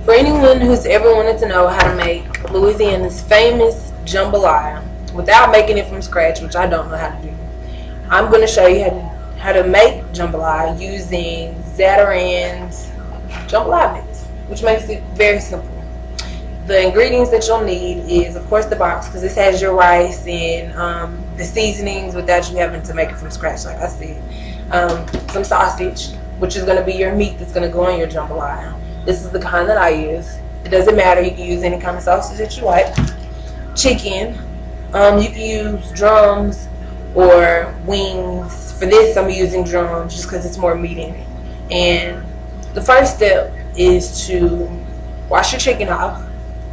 For anyone who's ever wanted to know how to make Louisiana's famous jambalaya without making it from scratch, which I don't know how to do, I'm going to show you how to make jambalaya using Zatarain's jambalaya mix, which makes it very simple. The ingredients that you'll need is, of course, the box, because this has your rice and the seasonings without you having to make it from scratch, like I said. Some sausage, which is going to be your meat that's going to go on your jambalaya. This is the kind that I use. It doesn't matter. You can use any kind of sausage that you like. Chicken. You can use drums or wings. For this, I'm using drums just because it's more meat in it. And the first step is to wash your chicken off,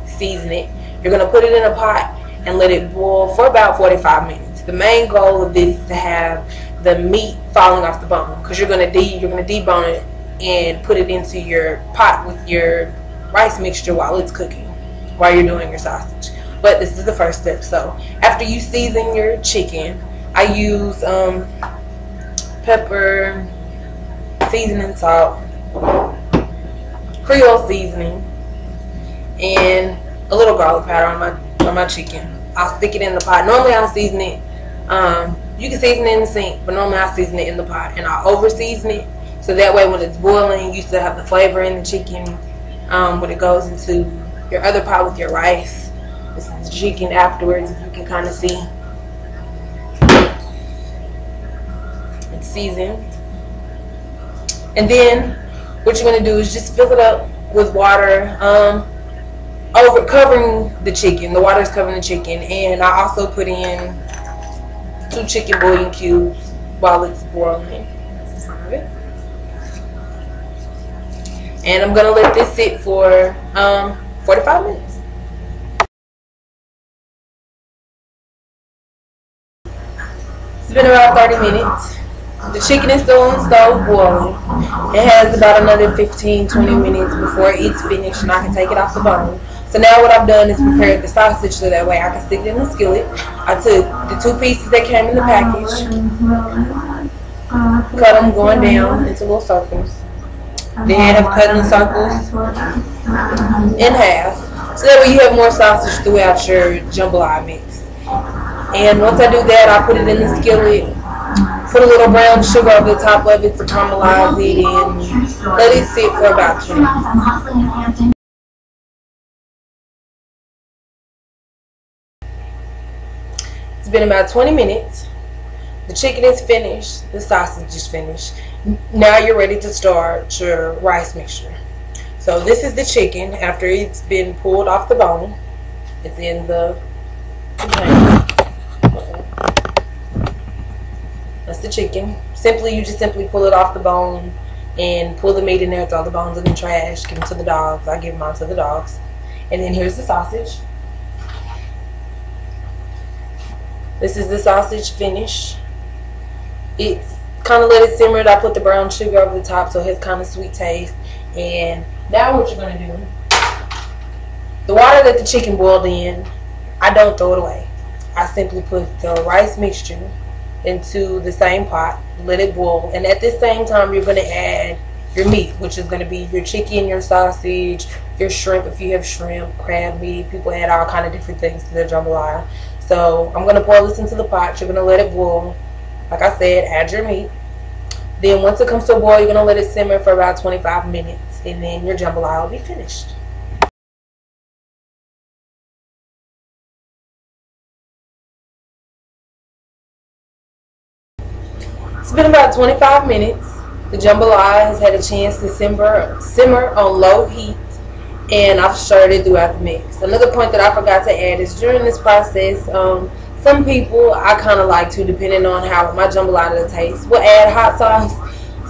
season it. You're going to put it in a pot and let it boil for about 45 minutes. The main goal of this is to have the meat falling off the bone, because you're going to debone it and put it into your pot with your rice mixture while it's cooking, while you're doing your sausage. But this is the first step. So after you season your chicken, I use pepper, seasoning salt, Creole seasoning, and a little garlic powder on my chicken. I'll stick it in the pot. Normally I'll season it. You can season it in the sink, but normally I season it in the pot, and I'll over season it. So that way when it's boiling, you still have the flavor in the chicken when it goes into your other pot with your rice. This is the chicken afterwards, if you can kind of see. It's seasoned. And then what you're going to do is just fill it up with water, covering the chicken. The water is covering the chicken. And I also put in 2 chicken bouillon cubes while it's boiling. That's the front of it. And I'm going to let this sit for 45 minutes. It's been about 30 minutes. The chicken is still on the stove boiling. It has about another 15-20 minutes before it's finished and I can take it off the bone. So now what I've done is prepared the sausage so that way I can stick it in the skillet. I took the 2 pieces that came in the package, cut them going down into little circles. Then I'm cutting the circles in half, so that way you have more sausage throughout your jambalaya mix. And once I do that, I put it in the skillet, put a little brown sugar over the top of it to caramelize it, and let it sit for about 20 minutes. It's been about 20 minutes. The chicken is finished. The sausage is finished. Now you're ready to start your rice mixture. So this is the chicken after it's been pulled off the bone. It's in the container. That's the chicken. You just simply pull it off the bone and pull the meat in there, throw the bones in the trash, give them to the dogs. I give them out to the dogs. And then here's the sausage. This is the sausage finished. It's kind of let it simmer. I put the brown sugar over the top so it has kind of sweet taste. And now what you're going to do, the water that the chicken boiled in, I don't throw it away. I simply put the rice mixture into the same pot, let it boil, and at this same time you're going to add your meat, which is going to be your chicken, your sausage, your shrimp if you have shrimp, crab meat. People add all kind of different things to their jambalaya. So I'm going to pour this into the pot. You're going to let it boil. Like I said, add your meat. Then once it comes to a boil, you're going to let it simmer for about 25 minutes, and then your jambalaya will be finished. It's been about 25 minutes. The jambalaya has had a chance to simmer on low heat, and I've stirred it throughout the mix. Another point that I forgot to add is during this process, some people, I kind of like to, depending on how my jambalaya tastes, will add hot sauce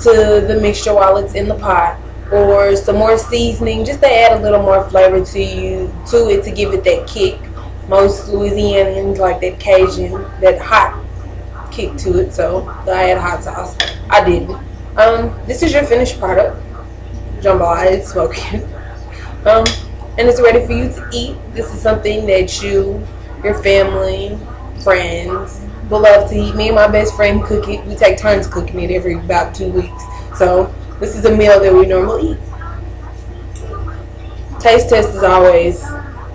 to the mixture while it's in the pot, or some more seasoning just to add a little more flavor to it to give it that kick. Most Louisianians like that Cajun, that hot kick to it, so I add hot sauce. I didn't. This is your finished product. Jambalaya is smoking. And it's ready for you to eat. This is something that you, your family, friends will love to eat. Me and my best friend cook it. We take turns cooking it every about 2 weeks. So this is a meal that we normally eat. Taste test is always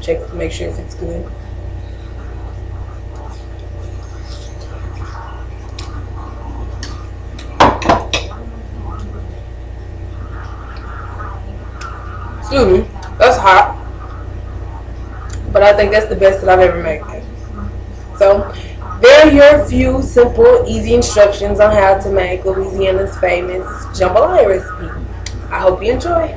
check to make sure if it's good. Excuse me, that's hot. But I think that's the best that I've ever made. So, there are your few simple, easy instructions on how to make Louisiana's famous jambalaya recipe. I hope you enjoy.